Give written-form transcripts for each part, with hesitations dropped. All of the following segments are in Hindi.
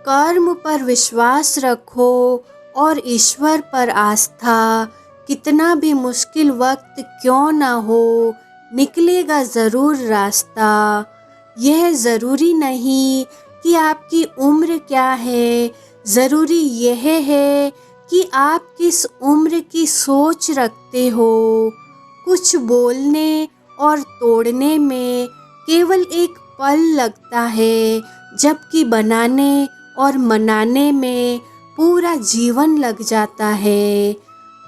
कर्म पर विश्वास रखो और ईश्वर पर आस्था। कितना भी मुश्किल वक्त क्यों ना हो, निकलेगा ज़रूर रास्ता। यह ज़रूरी नहीं कि आपकी उम्र क्या है, ज़रूरी यह है कि आप किस उम्र की सोच रखते हो। कुछ बोलने और तोड़ने में केवल एक पल लगता है, जबकि बनाने और मनाने में पूरा जीवन लग जाता है।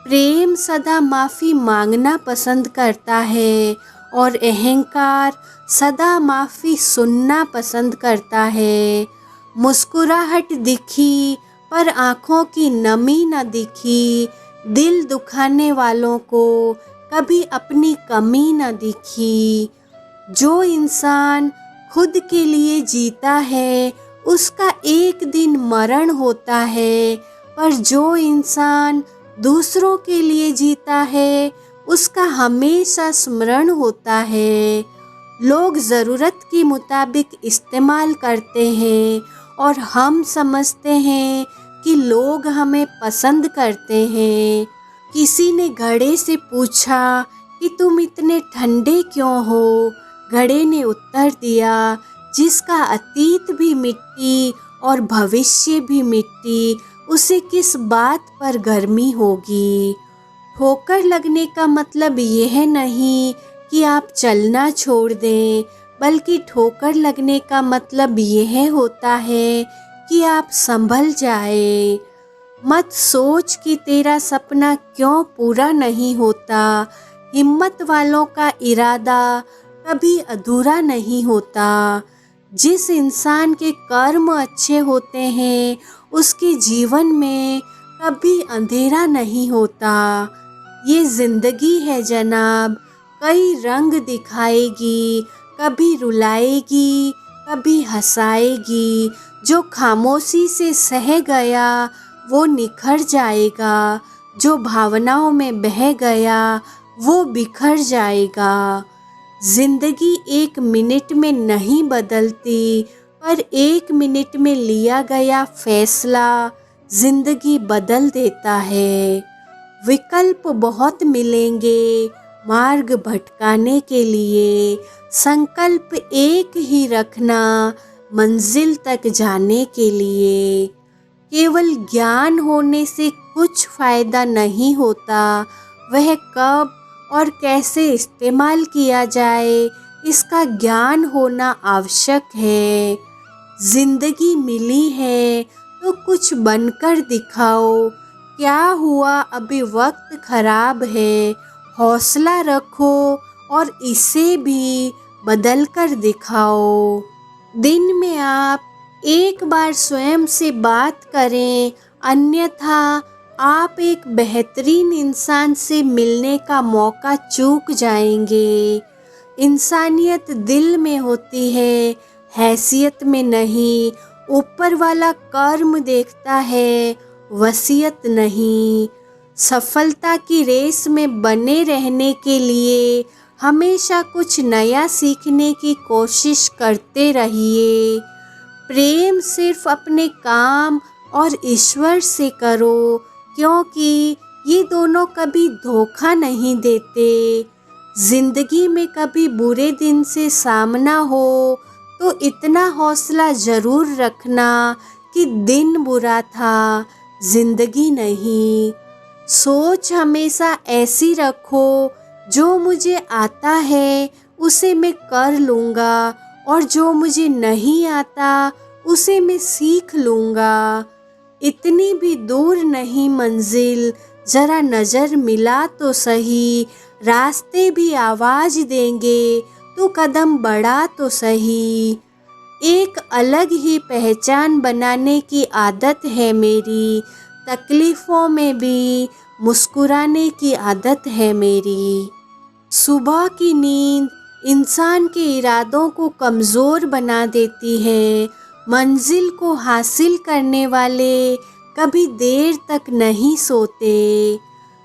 प्रेम सदा माफ़ी मांगना पसंद करता है और अहंकार सदा माफ़ी सुनना पसंद करता है। मुस्कुराहट दिखी पर आँखों की नमी न दिखी, दिल दुखाने वालों को कभी अपनी कमी न दिखी। जो इंसान खुद के लिए जीता है उसका एक दिन मरण होता है, पर जो इंसान दूसरों के लिए जीता है उसका हमेशा स्मरण होता है। लोग ज़रूरत के मुताबिक इस्तेमाल करते हैं और हम समझते हैं कि लोग हमें पसंद करते हैं। किसी ने घड़े से पूछा कि तुम इतने ठंडे क्यों हो? घड़े ने उत्तर दिया, जिसका अतीत भी मिट्टी और भविष्य भी मिट्टी, उसे किस बात पर गर्मी होगी। ठोकर लगने का मतलब यह नहीं कि आप चलना छोड़ दें, बल्कि ठोकर लगने का मतलब यह होता है कि आप संभल जाए। मत सोच कि तेरा सपना क्यों पूरा नहीं होता। हिम्मत वालों का इरादा कभी अधूरा नहीं होता। जिस इंसान के कर्म अच्छे होते हैं उसके जीवन में कभी अंधेरा नहीं होता। ये जिंदगी है जनाब, कई रंग दिखाएगी, कभी रुलाएगी, कभी हंसाएगी। जो खामोशी से सह गया वो निखर जाएगा, जो भावनाओं में बह गया वो बिखर जाएगा। जिंदगी एक मिनट में नहीं बदलती, पर एक मिनट में लिया गया फैसला जिंदगी बदल देता है। विकल्प बहुत मिलेंगे मार्ग भटकाने के लिए, संकल्प एक ही रखना मंजिल तक जाने के लिए। केवल ज्ञान होने से कुछ फायदा नहीं होता, वह कब और कैसे इस्तेमाल किया जाए इसका ज्ञान होना आवश्यक है। जिंदगी मिली है तो कुछ बनकर दिखाओ। क्या हुआ, अभी वक्त खराब है, हौसला रखो और इसे भी बदल कर दिखाओ। दिन में आप एक बार स्वयं से बात करें, अन्यथा आप एक बेहतरीन इंसान से मिलने का मौका चूक जाएंगे। इंसानियत दिल में होती है, हैसियत में नहीं। ऊपर वाला कर्म देखता है, वसीयत नहीं। सफलता की रेस में बने रहने के लिए हमेशा कुछ नया सीखने की कोशिश करते रहिए। प्रेम सिर्फ अपने काम और ईश्वर से करो, क्योंकि ये दोनों कभी धोखा नहीं देते। जिंदगी में कभी बुरे दिन से सामना हो तो इतना हौसला ज़रूर रखना कि दिन बुरा था, जिंदगी नहीं। सोच हमेशा ऐसी रखो, जो मुझे आता है उसे मैं कर लूँगा और जो मुझे नहीं आता उसे मैं सीख लूँगा। इतनी भी दूर नहीं मंजिल, ज़रा नज़र मिला तो सही। रास्ते भी आवाज़ देंगे, तो कदम बढ़ा तो सही। एक अलग ही पहचान बनाने की आदत है मेरी, तकलीफ़ों में भी मुस्कुराने की आदत है मेरी। सुबह की नींद इंसान के इरादों को कमज़ोर बना देती है। मंजिल को हासिल करने वाले कभी देर तक नहीं सोते।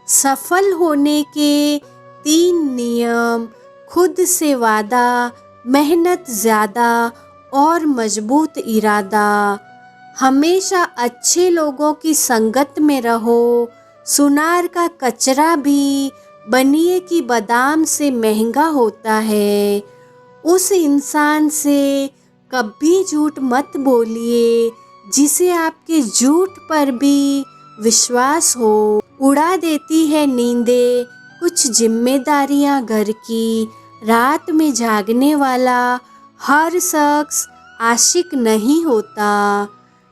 सफल होने के 3 नियम: खुद से वादा, मेहनत ज़्यादा और मजबूत इरादा। हमेशा अच्छे लोगों की संगत में रहो। सुनार का कचरा भी बनिए की बादाम से महंगा होता है। उस इंसान से कभी झूठ मत बोलिए जिसे आपके झूठ पर भी विश्वास हो। उड़ा देती है नींदें कुछ जिम्मेदारियां घर की। रात में जागने वाला हर शख्स आशिक नहीं होता।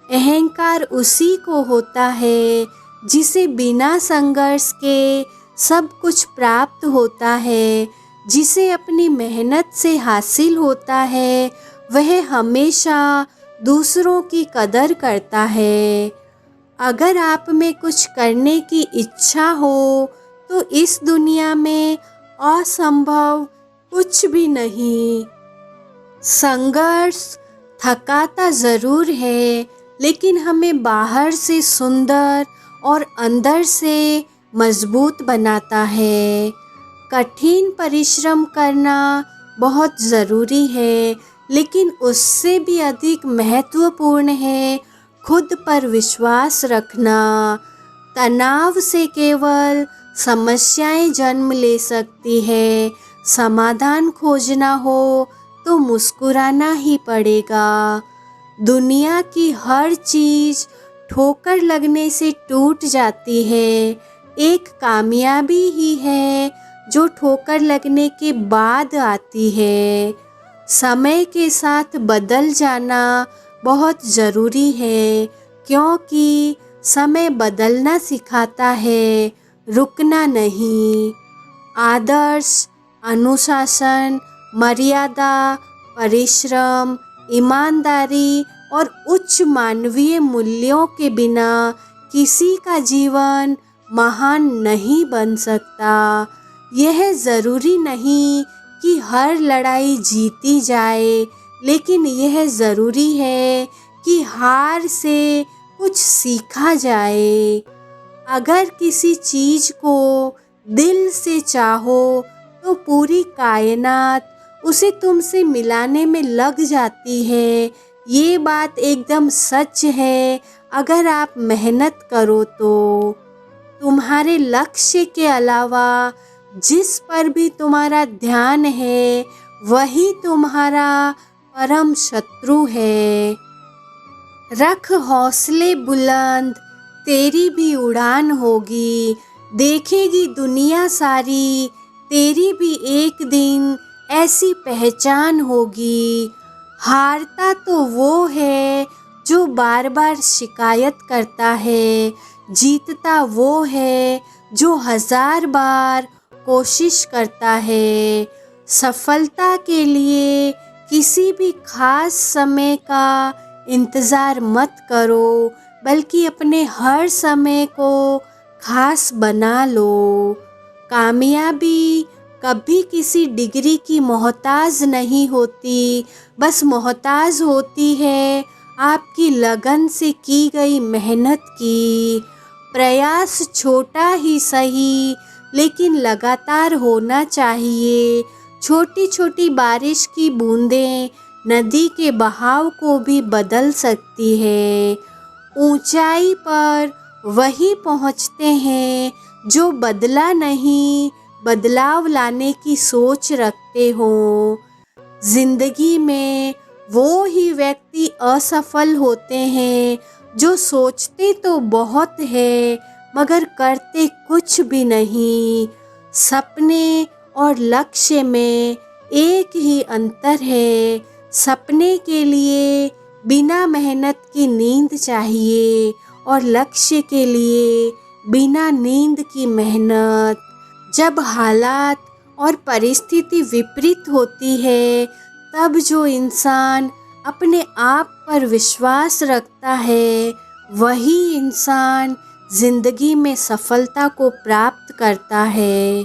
अहंकार उसी को होता है जिसे बिना संघर्ष के सब कुछ प्राप्त होता है। जिसे अपनी मेहनत से हासिल होता है वह हमेशा दूसरों की कदर करता है। अगर आप में कुछ करने की इच्छा हो तो इस दुनिया में असंभव कुछ भी नहीं। संघर्ष थकाता ज़रूर है लेकिन हमें बाहर से सुंदर और अंदर से मजबूत बनाता है। कठिन परिश्रम करना बहुत ज़रूरी है लेकिन उससे भी अधिक महत्वपूर्ण है खुद पर विश्वास रखना। तनाव से केवल समस्याएं जन्म ले सकती है। समाधान खोजना हो तो मुस्कुराना ही पड़ेगा। दुनिया की हर चीज़ ठोकर लगने से टूट जाती है। एक कामयाबी ही है जो ठोकर लगने के बाद आती है। समय के साथ बदल जाना बहुत ज़रूरी है क्योंकि समय बदलना सिखाता है, रुकना नहीं। आदर्श, अनुशासन, मर्यादा, परिश्रम, ईमानदारी और उच्च मानवीय मूल्यों के बिना किसी का जीवन महान नहीं बन सकता। यह ज़रूरी नहीं कि हर लड़ाई जीती जाए लेकिन यह ज़रूरी है कि हार से कुछ सीखा जाए। अगर किसी चीज़ को दिल से चाहो तो पूरी कायनात उसे तुमसे मिलाने में लग जाती है। ये बात एकदम सच है अगर आप मेहनत करो तो। तुम्हारे लक्ष्य के अलावा जिस पर भी तुम्हारा ध्यान है वही तुम्हारा परम शत्रु है। रख हौसले बुलंद, तेरी भी उड़ान होगी। देखेगी दुनिया सारी, तेरी भी एक दिन ऐसी पहचान होगी। हारता तो वो है जो बार बार शिकायत करता है। जीतता वो है जो 1000 बार कोशिश करता है। सफलता के लिए किसी भी खास समय का इंतज़ार मत करो बल्कि अपने हर समय को खास बना लो। कामयाबी कभी किसी डिग्री की मोहताज नहीं होती, बस मोहताज होती है आपकी लगन से की गई मेहनत की। प्रयास छोटा ही सही लेकिन लगातार होना चाहिए। छोटी छोटी बारिश की बूंदें नदी के बहाव को भी बदल सकती है। ऊंचाई पर वही पहुंचते हैं जो बदला नहीं, बदलाव लाने की सोच रखते हों। जिंदगी में वो ही व्यक्ति असफल होते हैं जो सोचते तो बहुत है मगर करते कुछ भी नहीं। सपने और लक्ष्य में एक ही अंतर है। सपने के लिए बिना मेहनत की नींद चाहिए और लक्ष्य के लिए बिना नींद की मेहनत। जब हालात और परिस्थिति विपरीत होती है तब जो इंसान अपने आप पर विश्वास रखता है वही इंसान जिंदगी में सफलता को प्राप्त करता है।